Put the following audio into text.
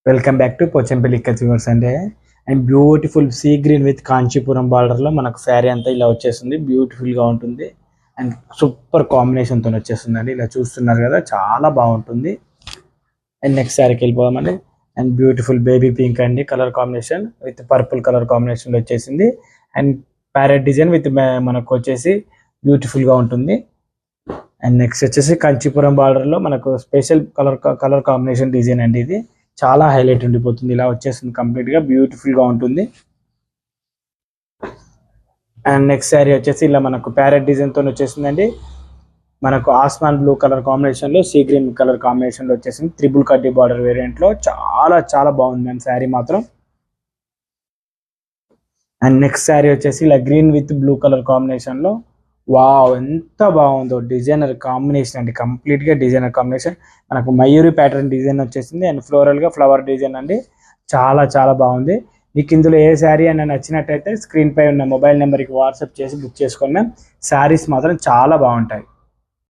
Welcome back to Pochampalli consumers and beautiful sea green with Kanchipuram బార్డర్లో మనకు శారీ అంతా ఇలా వచ్చేస్తుంది. బ్యూటిఫుల్గా ఉంటుంది అండ్ సూపర్ కాంబినేషన్తో వచ్చేస్తుంది అండి. ఇలా చూస్తున్నారు కదా, చాలా బాగుంటుంది. అండ్ నెక్స్ట్ శారీకి వెళ్ళిపోదామండి. అండ్ బ్యూటిఫుల్ బేబీ పింక్ అండి, colour combination with purple colour కాంబినేషన్లో వచ్చేసింది. అండ్ ప్యారెట్ డిజైన్ విత్ మనకు వచ్చేసి బ్యూటిఫుల్గా ఉంటుంది. అండ్ నెక్స్ట్ వచ్చేసి కాంచీపురం బార్డర్లో మనకు స్పెషల్ కలర్ కాంబినేషన్ డిజైన్ అండి. ఇది చాలా హైలైట్ ఉండిపోతుంది. ఇలా వచ్చేస్తుంది, కంప్లీట్గా బ్యూటిఫుల్గా ఉంటుంది. అండ్ నెక్స్ట్ శారీ వచ్చేసి ఇలా మనకు ప్యారెట్ డిజైన్తో వచ్చేసిందండి. మనకు ఆస్మాన్ బ్లూ కలర్ కాంబినేషన్లో సీ గ్రీన్ కలర్ కాంబినేషన్లో వచ్చేసింది. త్రిబుల్ కడ్డీ బార్డర్ వేరియంట్లో చాలా చాలా బాగుంది మ్యామ్ శారీ మాత్రం. అండ్ నెక్స్ట్ శారీ వచ్చేసి ఇలా గ్రీన్ విత్ బ్లూ కలర్ కాంబినేషన్లో, వావ్ ఎంత బాగుందో డిజైనర్ కాంబినేషన్ అండి. కంప్లీట్గా డిజైనర్ కాంబినేషన్. మనకు మయూరి ప్యాటర్న్ డిజైన్ వచ్చేసింది అండ్ ఫ్లోరల్గా ఫ్లవర్ డిజైన్ అండి. చాలా చాలా బాగుంది. మీకు ఇందులో ఏ శారీ అయినా నచ్చినట్టయితే స్క్రీన్ పై ఉన్న మొబైల్ నెంబర్కి వాట్సాప్ చేసి బుక్ చేసుకోండి మ్యామ్. శారీస్ మాత్రం చాలా బాగుంటాయి.